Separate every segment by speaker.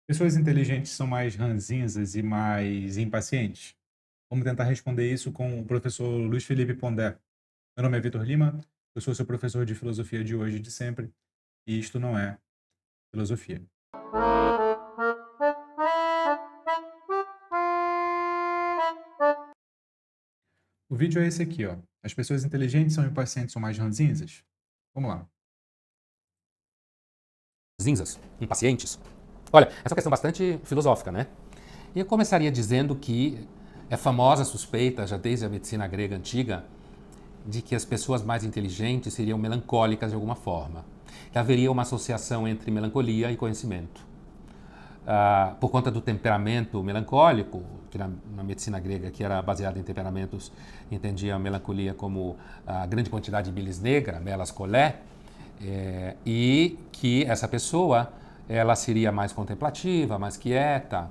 Speaker 1: Pessoas inteligentes são mais ranzinzas e mais impacientes? Vamos tentar responder isso com o professor Luiz Felipe Pondé. Meu nome é Vitor Lima, eu sou seu professor de filosofia de hoje e de sempre, e isto não é filosofia. O vídeo é esse aqui, ó. As pessoas inteligentes são impacientes ou mais ranzinzas? Vamos lá.
Speaker 2: Zinzas, impacientes. Olha, essa é uma questão bastante filosófica, né? E eu começaria dizendo que é famosa a suspeita, já desde a medicina grega antiga, de que as pessoas mais inteligentes seriam melancólicas de alguma forma. Que haveria uma associação entre melancolia e conhecimento. Por conta do temperamento melancólico, que na medicina grega, que era baseada em temperamentos, entendia a melancolia como a grande quantidade de bilis negra, melas cholé, e que essa pessoa ela seria mais contemplativa, mais quieta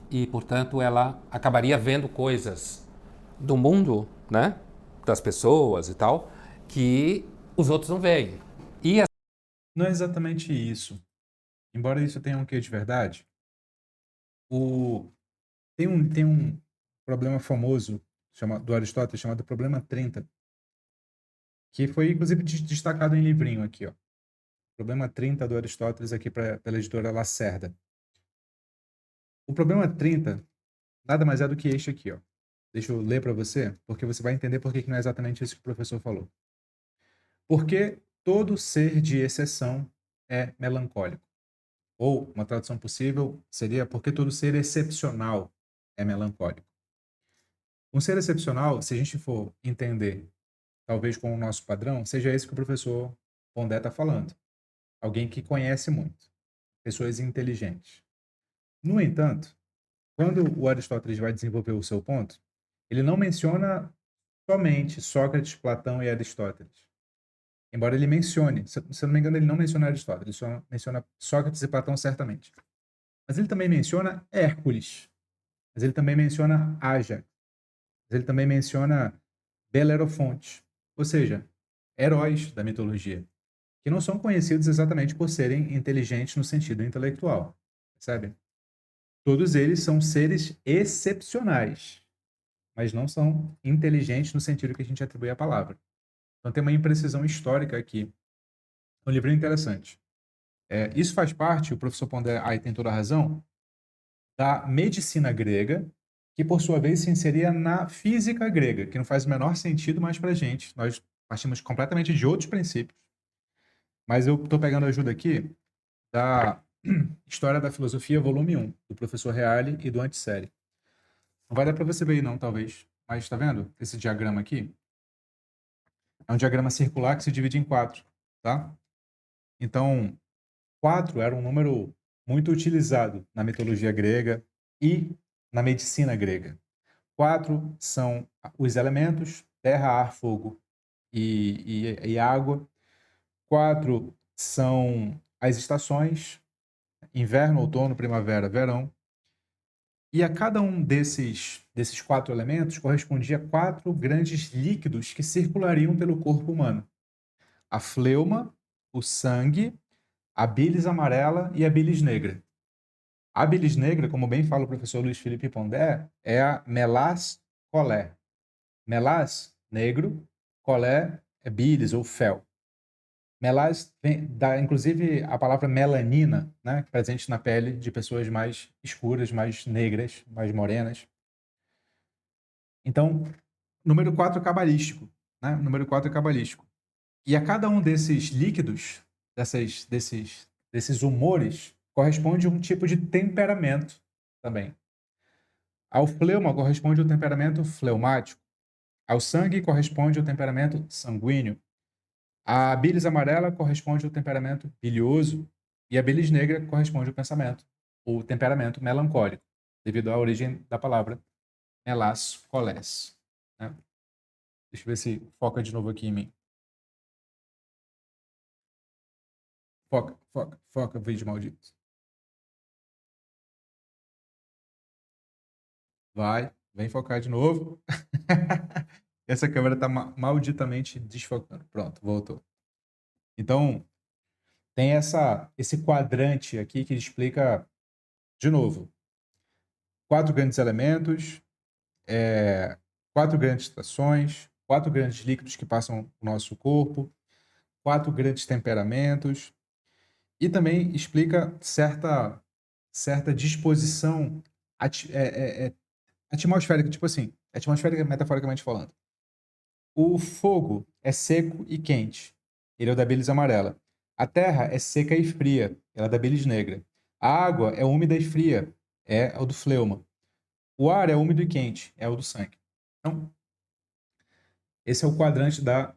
Speaker 2: e, portanto, ela acabaria vendo coisas do mundo, né, das pessoas e tal, que os outros não veem. E
Speaker 1: Não é exatamente isso. Embora isso tenha um quê de verdade, o... tem um problema famoso do Aristóteles chamado problema 30, que foi inclusive destacado em livrinho aqui, ó. Problema 30 do Aristóteles aqui pela editora Lacerda. O problema 30 nada mais é do que este aqui, ó. Deixa eu ler para você, porque você vai entender por que não é exatamente isso que o professor falou. Porque todo ser de exceção é melancólico. Ou, uma tradução possível seria porque todo ser excepcional é melancólico. Um ser excepcional, se a gente for entender, talvez com o nosso padrão, seja esse que o professor Pondé está falando. Alguém que conhece muito. Pessoas inteligentes. No entanto, quando o Aristóteles vai desenvolver o seu ponto, ele não menciona somente Sócrates, Platão e Aristóteles. Embora ele mencione, se eu não me engano, ele não menciona Aristóteles, ele só menciona Sócrates e Platão certamente. Mas ele também menciona Hércules, mas ele também menciona Ájax, mas ele também menciona Belerofonte, ou seja, heróis da mitologia, que não são conhecidos exatamente por serem inteligentes no sentido intelectual, percebe? Todos eles são seres excepcionais, mas não são inteligentes no sentido que a gente atribui à palavra. Então tem uma imprecisão histórica aqui. Um livro interessante. Isso faz parte, o professor Pondé aí tem toda a razão, da medicina grega, que por sua vez se inseria na física grega, que não faz o menor sentido mais para a gente. Nós partimos completamente de outros princípios. Mas eu estou pegando ajuda aqui da História da Filosofia, volume 1, do professor Reale e do Antissérie. Não vai dar para você ver aí não, talvez. Mas está vendo esse diagrama aqui? É um diagrama circular que se divide em quatro, tá? Então, 4 era um número muito utilizado na mitologia grega e na medicina grega. 4 são os elementos, terra, ar, fogo e água. 4 são as estações, inverno, outono, primavera, verão. E a cada um desses 4 elementos correspondia a 4 grandes líquidos que circulariam pelo corpo humano. A fleuma, o sangue, a bilis amarela e a bilis negra. A bilis negra, como bem fala o professor Luiz Felipe Pondé, é a melas cholé. Melas, negro, cholé é bilis ou fel. Melas dá inclusive a palavra melanina, né, presente na pele de pessoas mais escuras, mais negras, mais morenas. Então, número 4 é cabalístico, né? Número 4 é cabalístico. E a cada um desses líquidos, desses humores, corresponde a um tipo de temperamento também. Ao fleuma corresponde ao temperamento fleumático. Ao sangue corresponde ao temperamento sanguíneo. A bilis amarela corresponde ao temperamento bilioso. E a bilis negra corresponde ao pensamento, o temperamento melancólico, devido à origem da palavra melas colés, né? Deixa eu ver se foca de novo aqui em mim. Foca, foca, foca, vídeo maldito. Vai, vem focar de novo. Essa câmera está malditamente desfocando. Pronto, voltou. Então, tem esse quadrante aqui que explica de novo, 4 grandes elementos, 4 grandes estações, 4 grandes líquidos que passam o nosso corpo, 4 grandes temperamentos, e também explica certa disposição atmosférica, tipo assim, atmosférica metaforicamente falando. O fogo é seco e quente, ele é o da bilis amarela. A terra é seca e fria, ela é da bilis negra. A água é úmida e fria, é o do fleuma. O ar é úmido e quente, é o do sangue. Então, esse é o quadrante da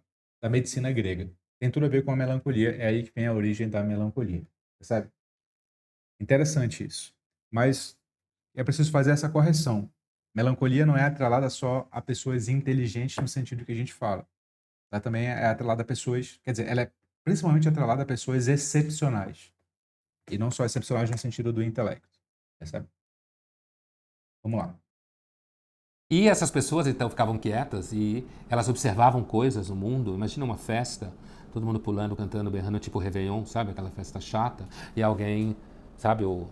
Speaker 1: medicina grega. Tem tudo a ver com a melancolia, é aí que vem a origem da melancolia, percebe? Interessante isso. Mas é preciso fazer essa correção. Melancolia não é atrelada só a pessoas inteligentes no sentido que a gente fala. Ela também é atrelada a pessoas, quer dizer, ela é principalmente atrelada a pessoas excepcionais. E não só excepcionais no sentido do intelecto, percebe? Vamos lá.
Speaker 2: E essas pessoas então ficavam quietas e elas observavam coisas no mundo. Imagina uma festa, todo mundo pulando, cantando, berrando, tipo Réveillon, sabe? Aquela festa chata. E alguém, sabe, o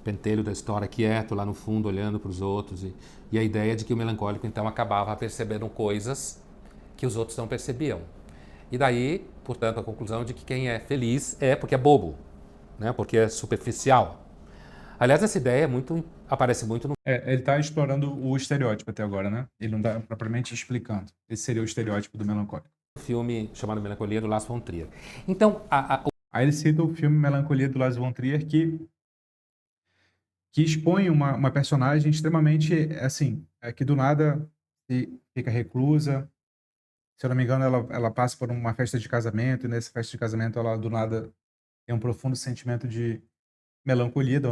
Speaker 2: pentelho da história quieto lá no fundo, olhando para os outros. E a ideia de que o melancólico então acabava percebendo coisas que os outros não percebiam. E daí, portanto, a conclusão de que quem é feliz é porque é bobo, né? Porque é superficial. Aliás, essa ideia aparece muito no
Speaker 1: Ele está explorando o estereótipo até agora, né? Ele não está propriamente explicando. Esse seria o estereótipo do melancólico.
Speaker 2: filme chamado Melancolia, do Lars von Trier. Então,
Speaker 1: Aí ele cita o filme Melancolia, do Lars von Trier, que expõe uma personagem extremamente, assim, que do nada fica reclusa. Se eu não me engano, ela passa por uma festa de casamento, e nessa festa de casamento ela, do nada, tem um profundo sentimento de melancolia, de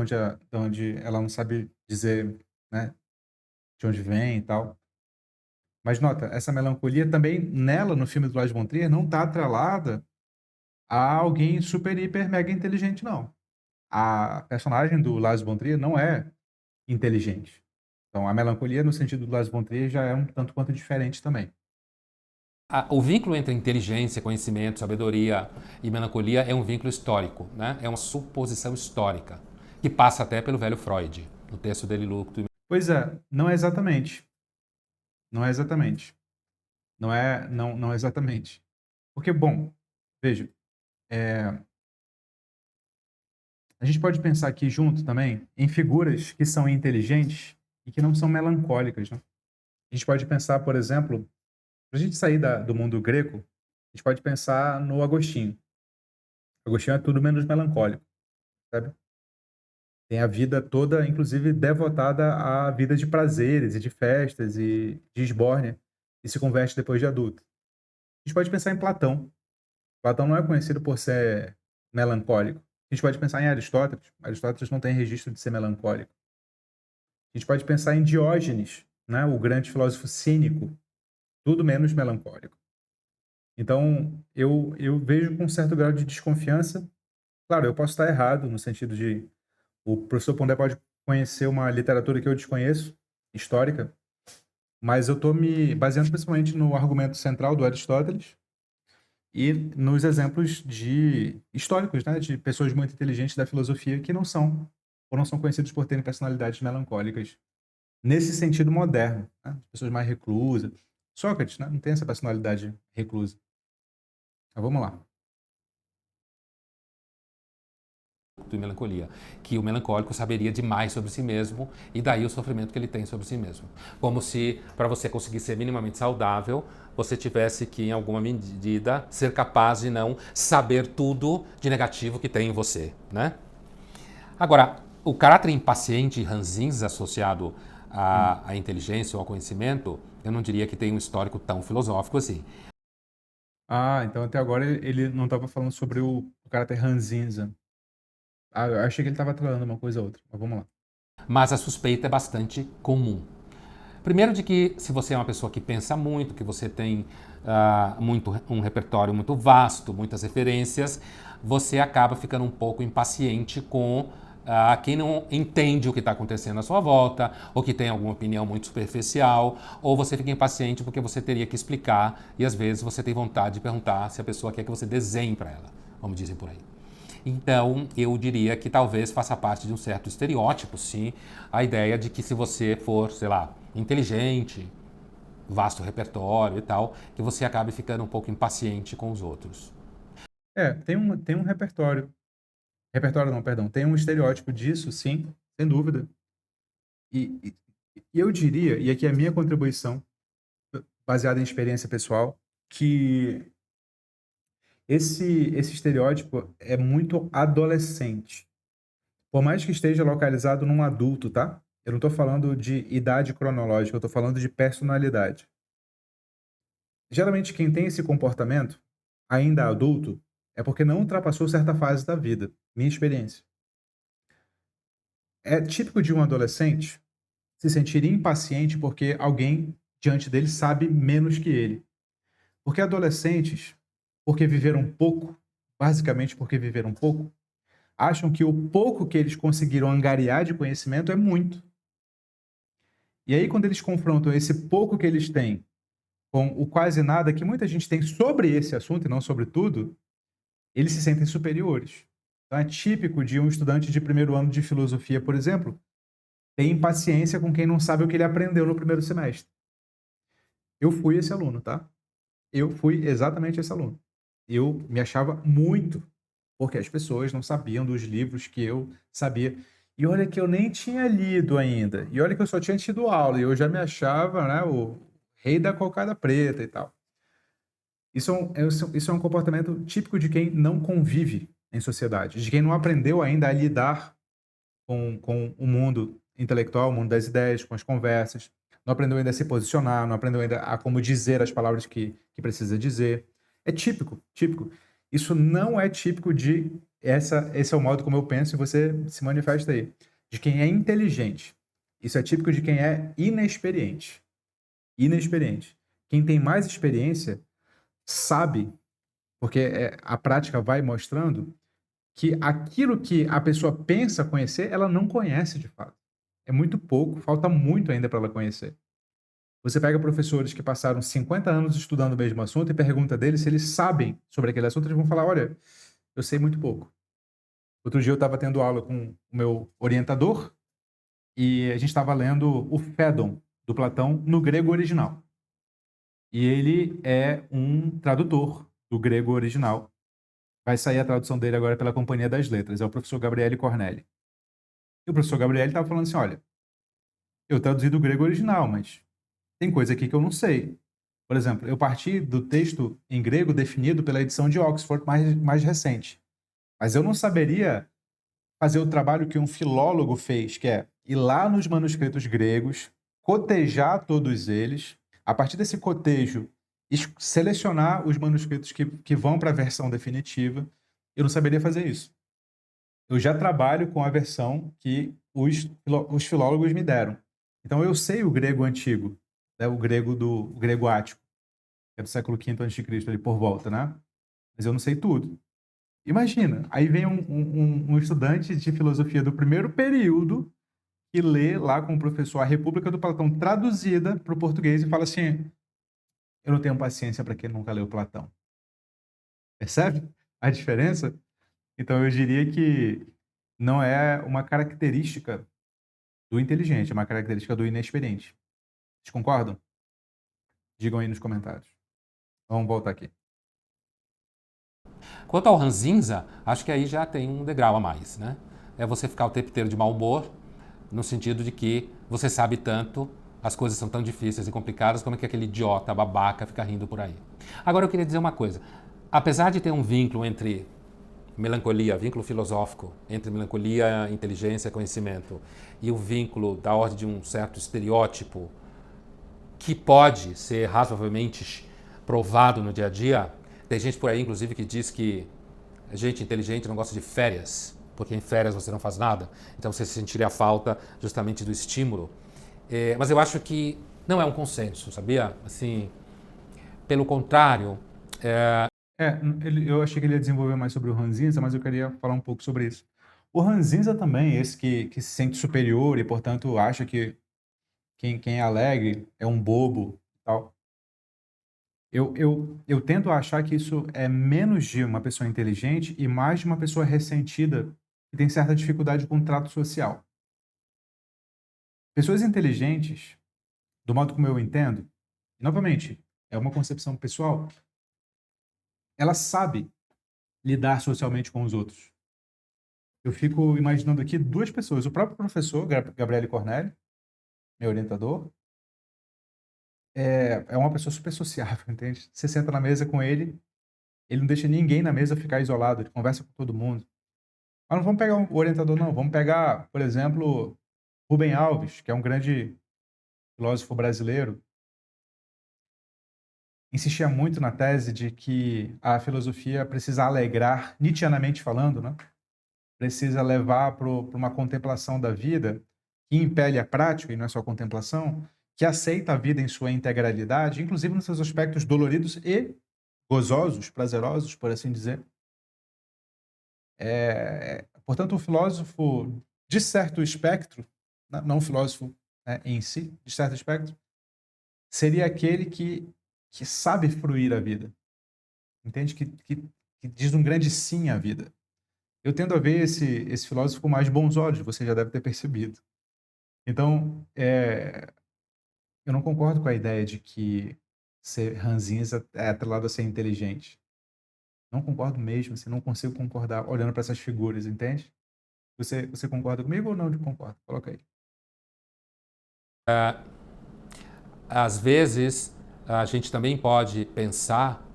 Speaker 1: onde ela não sabe dizer, né, de onde vem e tal. Mas nota, essa melancolia também, nela, no filme do Lars von Trier, não está atrelada a alguém super, hiper, mega inteligente, não. A personagem do Lars von Trier não é inteligente. Então, a melancolia, no sentido do Lars von Trier, já é um tanto quanto diferente também.
Speaker 2: o vínculo entre inteligência, conhecimento, sabedoria e melancolia é um vínculo histórico, né? É uma suposição histórica, que passa até pelo velho Freud, no texto dele, Lucto.
Speaker 1: Pois é, não é exatamente. Não é exatamente. Não é exatamente. Porque, bom, veja, a gente pode pensar aqui junto também em figuras que são inteligentes e que não são melancólicas, né? A gente pode pensar, por exemplo, para a gente sair do mundo greco, a gente pode pensar no Agostinho. Agostinho é tudo menos melancólico, sabe? Tem a vida toda, inclusive, devotada à vida de prazeres e de festas e de esbórnia, e se converte depois de adulto. A gente pode pensar em Platão. Platão não é conhecido por ser melancólico. A gente pode pensar em Aristóteles. Aristóteles não tem registro de ser melancólico. A gente pode pensar em Diógenes, né, o grande filósofo cínico, tudo menos melancólico. Então, eu vejo com um certo grau de desconfiança. Claro, eu posso estar errado, no sentido de o professor Pondé pode conhecer uma literatura que eu desconheço, histórica, mas eu estou me baseando principalmente no argumento central do Aristóteles e nos exemplos históricos, né, de pessoas muito inteligentes da filosofia que não são, ou não são conhecidos por terem personalidades melancólicas, nesse sentido moderno, né, pessoas mais reclusas. Sócrates, né, não tem essa personalidade reclusa. Então, vamos lá.
Speaker 2: E melancolia, que o melancólico saberia demais sobre si mesmo e daí o sofrimento que ele tem sobre si mesmo. Como se, para você conseguir ser minimamente saudável, você tivesse que, em alguma medida, ser capaz de não saber tudo de negativo que tem em você, né? Agora, o caráter impaciente e ranzinza associado à inteligência ou ao conhecimento, eu não diria que tem um histórico tão filosófico assim.
Speaker 1: Então até agora ele não estava falando sobre o caráter ranzinza. Eu achei que ele estava atrelando uma coisa a outra, mas vamos lá.
Speaker 2: Mas a suspeita é bastante comum. Primeiro de que se você é uma pessoa que pensa muito, que você tem um repertório muito vasto, muitas referências, você acaba ficando um pouco impaciente com quem não entende o que está acontecendo à sua volta, ou que tem alguma opinião muito superficial, ou você fica impaciente porque você teria que explicar e às vezes você tem vontade de perguntar se a pessoa quer que você desenhe para ela, como dizem por aí. Então, eu diria que talvez faça parte de um certo estereótipo, sim, a ideia de que se você for, sei lá, inteligente, vasto repertório e tal, que você acabe ficando um pouco impaciente com os outros.
Speaker 1: Tem um repertório. Repertório não, perdão. Tem um estereótipo disso, sim, sem dúvida. E eu diria, e aqui é a minha contribuição, baseada em experiência pessoal, que esse estereótipo é muito adolescente. Por mais que esteja localizado num adulto, tá? Eu não estou falando de idade cronológica, eu estou falando de personalidade. Geralmente, quem tem esse comportamento, ainda adulto, é porque não ultrapassou certa fase da vida. Minha experiência. É típico de um adolescente se sentir impaciente porque alguém diante dele sabe menos que ele. Porque adolescentes, porque viveram pouco, basicamente porque viveram pouco, acham que o pouco que eles conseguiram angariar de conhecimento é muito. E aí, quando eles confrontam esse pouco que eles têm com o quase nada que muita gente tem sobre esse assunto e não sobre tudo, eles se sentem superiores. Então, é típico de um estudante de primeiro ano de filosofia, por exemplo, ter impaciência com quem não sabe o que ele aprendeu no primeiro semestre. Eu fui esse aluno, tá? Eu fui exatamente esse aluno. Eu me achava muito, porque as pessoas não sabiam dos livros que eu sabia. E olha que eu nem tinha lido ainda. E olha que eu só tinha tido aula. E eu já me achava, né, o rei da cocada preta e tal. Isso é um comportamento típico de quem não convive em sociedade, de quem não aprendeu ainda a lidar com o mundo intelectual, o mundo das ideias, com as conversas, não aprendeu ainda a se posicionar, não aprendeu ainda a como dizer as palavras que precisa dizer. É típico, típico. Isso não é típico de esse é o modo como eu penso e você se manifesta aí. De quem é inteligente. Isso é típico de quem é inexperiente. Inexperiente. Quem tem mais experiência sabe, porque a prática vai mostrando que aquilo que a pessoa pensa conhecer, ela não conhece de fato. É muito pouco, falta muito ainda para ela conhecer. Você pega professores que passaram 50 anos estudando o mesmo assunto e pergunta deles se eles sabem sobre aquele assunto, eles vão falar: olha, eu sei muito pouco. Outro dia eu estava tendo aula com o meu orientador e a gente estava lendo o Fédon, do Platão, no grego original. E ele é um tradutor do grego original. Vai sair a tradução dele agora pela Companhia das Letras, é o professor Gabriele Cornelli. E o professor Gabriele estava falando assim: olha, eu traduzi do grego original, mas tem coisa aqui que eu não sei. Por exemplo, eu parti do texto em grego definido pela edição de Oxford mais recente. Mas eu não saberia fazer o trabalho que um filólogo fez, que é ir lá nos manuscritos gregos, cotejar todos eles, a partir desse cotejo, selecionar os manuscritos que vão para a versão definitiva. Eu não saberia fazer isso. Eu já trabalho com a versão que os filólogos me deram. Então eu sei o grego antigo, né, o grego ático, que é do século V a.C., ali por volta, né? Mas eu não sei tudo. Imagina, aí vem um estudante de filosofia do primeiro período que lê lá com o professor A República do Platão traduzida para o português e fala assim: eu não tenho paciência para quem nunca leu Platão. Percebe a diferença? Então eu diria que não é uma característica do inteligente, é uma característica do inexperiente. Vocês concordam? Digam aí nos comentários. Vamos voltar aqui.
Speaker 2: Quanto ao ranzinza, acho que aí já tem um degrau a mais, né? É você ficar o tempo inteiro de mau humor, no sentido de que você sabe tanto, as coisas são tão difíceis e complicadas, como é que aquele idiota babaca fica rindo por aí. Agora eu queria dizer uma coisa. Apesar de ter um vínculo entre melancolia, vínculo filosófico entre melancolia, inteligência, conhecimento, e o vínculo da ordem de um certo estereótipo que pode ser razoavelmente provado no dia a dia. Tem gente por aí, inclusive, que diz que gente inteligente não gosta de férias, porque em férias você não faz nada, então você sentiria a falta justamente do estímulo. Mas eu acho que não é um consenso, sabia? Assim, pelo contrário,
Speaker 1: Eu achei que ele ia desenvolver mais sobre o Ranzinza, mas eu queria falar um pouco sobre isso. O Ranzinza também, esse que se sente superior e, portanto, acha que quem é alegre é um bobo e tal. Eu tento achar que isso é menos de uma pessoa inteligente e mais de uma pessoa ressentida que tem certa dificuldade com o trato social. Pessoas inteligentes, do modo como eu entendo, novamente, é uma concepção pessoal, ela sabe lidar socialmente com os outros. Eu fico imaginando aqui duas pessoas, o próprio professor, Gabriele Cornélio, meu orientador, é uma pessoa super sociável, entende? Você senta na mesa com ele não deixa ninguém na mesa ficar isolado, ele conversa com todo mundo. Mas não vamos pegar o orientador, não. Vamos pegar, por exemplo, Rubem Alves, que é um grande filósofo brasileiro, insistia muito na tese de que a filosofia precisa alegrar, nietzscheanamente falando, né? Precisa levar para uma contemplação da vida que impele a prática, e não é só contemplação, que aceita a vida em sua integralidade, inclusive nos seus aspectos doloridos e gozosos, prazerosos, por assim dizer. Portanto, o filósofo de certo espectro, não o filósofo, né, em si, de certo espectro, seria aquele que sabe fruir a vida, entende? Que diz um grande sim à vida. Eu tendo a ver esse filósofo com mais bons olhos, você já deve ter percebido. Então, eu não concordo com a ideia de que ser ranzinza é atrelado a ser inteligente. Não concordo mesmo, assim, não consigo concordar olhando para essas figuras, entende? Você concorda comigo ou não concorda? Coloca aí.
Speaker 2: Às vezes, a gente também pode pensar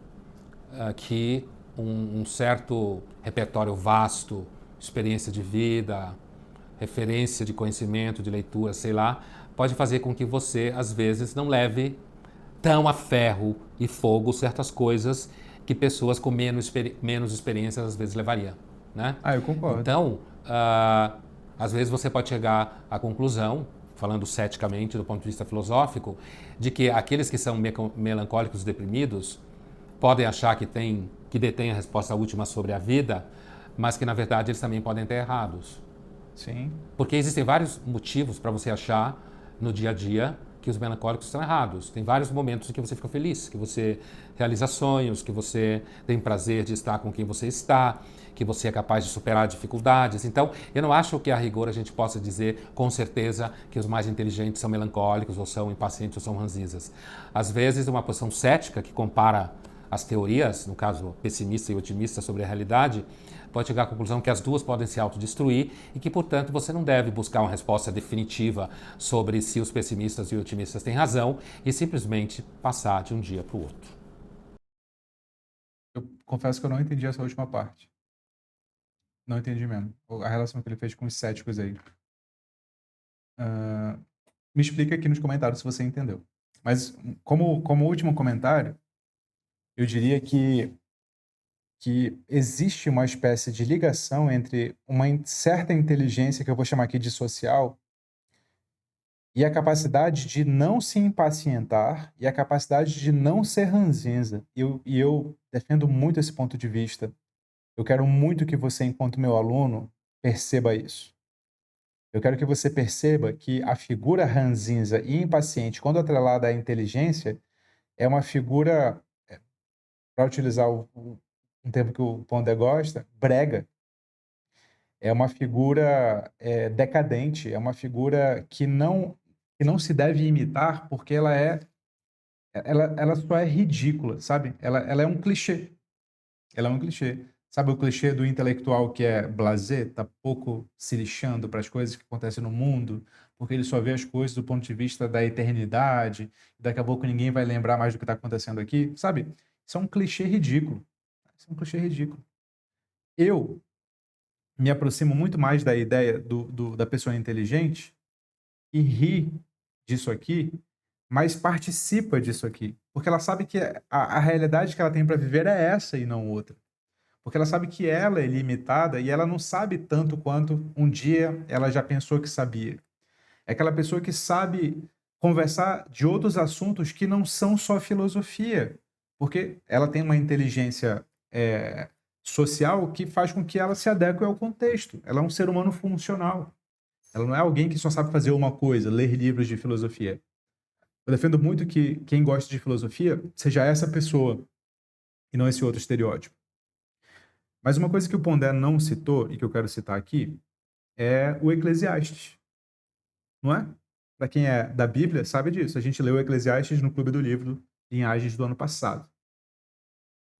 Speaker 2: que um certo repertório vasto, experiência de vida, referência de conhecimento, de leitura, sei lá, pode fazer com que você, às vezes, não leve tão a ferro e fogo certas coisas que pessoas com menos experiência às vezes levariam, né?
Speaker 1: Eu concordo.
Speaker 2: Então, às vezes você pode chegar à conclusão, falando ceticamente do ponto de vista filosófico, de que aqueles que são melancólicos e deprimidos podem achar que detêm a resposta última sobre a vida, mas que na verdade eles também podem estar errados.
Speaker 1: Sim.
Speaker 2: Porque existem vários motivos para você achar no dia a dia que os melancólicos estão errados. Tem vários momentos em que você fica feliz, que você realiza sonhos, que você tem prazer de estar com quem você está, que você é capaz de superar dificuldades. Então, eu não acho que a rigor a gente possa dizer com certeza que os mais inteligentes são melancólicos, ou são impacientes, ou são ranzinzas. Às vezes, uma posição cética que compara as teorias, no caso pessimista e otimista sobre a realidade, pode chegar à conclusão que as duas podem se autodestruir e que, portanto, você não deve buscar uma resposta definitiva sobre se os pessimistas e otimistas têm razão e simplesmente passar de um dia para o outro.
Speaker 1: Eu confesso que eu não entendi essa última parte. Não entendi mesmo. A relação que ele fez com os céticos aí. Me explica aqui nos comentários se você entendeu. Mas, como último comentário, eu diria que existe uma espécie de ligação entre uma certa inteligência, que eu vou chamar aqui de social, e a capacidade de não se impacientar e a capacidade de não ser ranzinza. E eu defendo muito esse ponto de vista. Eu quero muito que você, enquanto meu aluno, perceba isso. Eu quero que você perceba que a figura ranzinza e impaciente, quando atrelada à inteligência, é uma figura, para utilizar um termo que o Pondé gosta, brega. É uma figura decadente, é uma figura que não se deve imitar porque ela só é ridícula, sabe? Ela é um clichê. Ela é um clichê. Sabe o clichê do intelectual que é blasé, tá pouco se lixando para as coisas que acontecem no mundo, porque ele só vê as coisas do ponto de vista da eternidade, e daqui a pouco ninguém vai lembrar mais do que está acontecendo aqui, sabe? Isso é um clichê ridículo. Isso é um clichê ridículo. Eu me aproximo muito mais da ideia da pessoa inteligente e ri disso aqui, mas participa disso aqui, porque ela sabe que a realidade que ela tem para viver é essa e não outra. Porque ela sabe que ela é limitada e ela não sabe tanto quanto um dia ela já pensou que sabia. É aquela pessoa que sabe conversar de outros assuntos que não são só filosofia, porque ela tem uma inteligência social que faz com que ela se adeque ao contexto. Ela é um ser humano funcional. Ela não é alguém que só sabe fazer uma coisa, ler livros de filosofia. Eu defendo muito que quem gosta de filosofia seja essa pessoa e não esse outro estereótipo. Mas uma coisa que o Pondé não citou e que eu quero citar aqui é o Eclesiastes, não é? Para quem é da Bíblia, sabe disso. A gente leu o Eclesiastes no Clube do Livro, Linhagens do ano passado.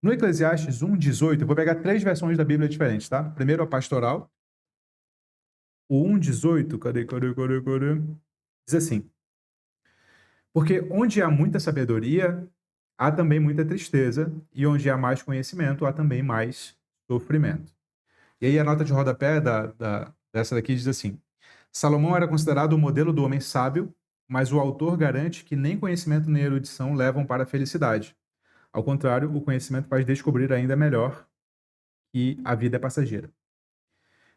Speaker 1: No Eclesiastes 1:18, eu vou pegar 3 versões da Bíblia diferentes, tá? Primeiro a pastoral. O 1:18, cadê? Diz assim: porque onde há muita sabedoria, há também muita tristeza, e onde há mais conhecimento, há também mais sofrimento. E aí a nota de rodapé dessa daqui diz assim: Salomão era considerado o modelo do homem sábio, mas o autor garante que nem conhecimento nem erudição levam para a felicidade. Ao contrário, o conhecimento faz descobrir ainda melhor que a vida é passageira.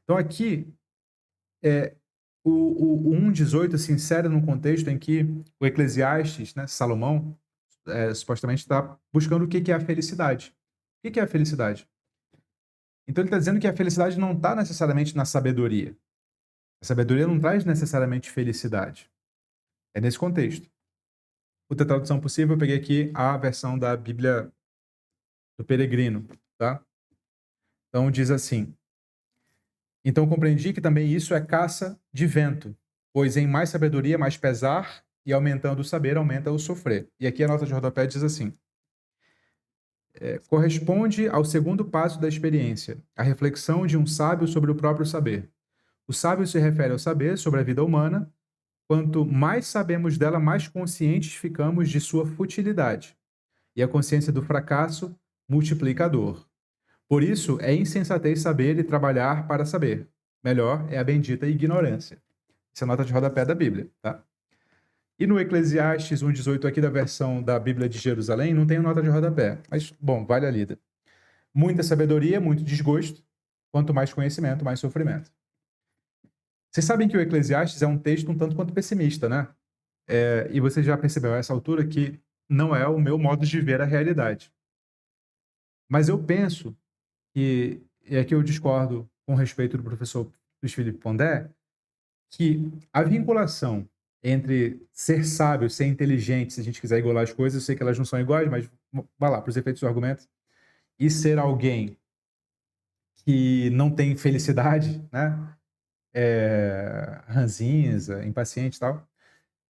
Speaker 1: Então aqui, o 1:18 se insere num contexto em que o Eclesiastes, né, Salomão, supostamente está buscando o que é a felicidade. O que é a felicidade? Então ele está dizendo que a felicidade não está necessariamente na sabedoria. A sabedoria não traz necessariamente felicidade. É nesse contexto. Outra tradução possível, eu peguei aqui a versão da Bíblia do Peregrino, tá? Então diz assim: então compreendi que também isso é caça de vento, pois em mais sabedoria, mais pesar, e aumentando o saber, aumenta o sofrer. E aqui a nota de rodapé diz assim: corresponde ao segundo passo da experiência, a reflexão de um sábio sobre o próprio saber. O sábio se refere ao saber sobre a vida humana. Quanto mais sabemos dela, mais conscientes ficamos de sua futilidade. E a consciência do fracasso multiplica a dor. Por isso, é insensatez saber e trabalhar para saber. Melhor é a bendita ignorância. Essa é a nota de rodapé da Bíblia, tá? E no Eclesiastes 1:18 aqui da versão da Bíblia de Jerusalém, não tem nota de rodapé. Mas, bom, vale a lida. Muita sabedoria, muito desgosto. Quanto mais conhecimento, mais sofrimento. Vocês sabem que o Eclesiastes é um texto um tanto quanto pessimista, né? E você já percebeu a essa altura que não é o meu modo de ver a realidade. Mas eu penso que, e aqui eu discordo com respeito do professor Luiz Felipe Pondé, que a vinculação entre ser sábio, ser inteligente, se a gente quiser igualar as coisas, eu sei que elas não são iguais, mas vai lá, para os efeitos do argumento, e ser alguém que não tem felicidade, né? Ranzinza, impaciente e tal,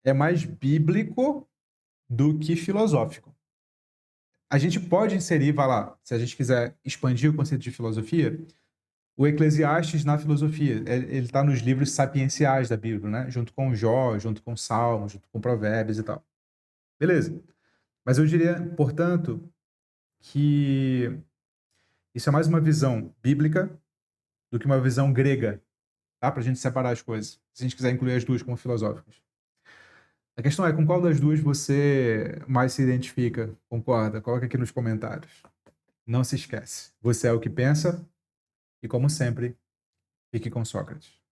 Speaker 1: é mais bíblico do que filosófico. A gente pode inserir, vai lá, se a gente quiser expandir o conceito de filosofia, o Eclesiastes na filosofia. Ele está nos livros sapienciais da Bíblia, né? Junto com Jó, junto com Salmos, junto com Provérbios e tal. Beleza. Mas eu diria, portanto, que isso é mais uma visão bíblica do que uma visão grega, tá? Para a gente separar as coisas, se a gente quiser incluir as duas como filosóficas. A questão é, com qual das duas você mais se identifica, concorda? Coloca aqui nos comentários. Não se esquece, você é o que pensa e, como sempre, fique com Sócrates.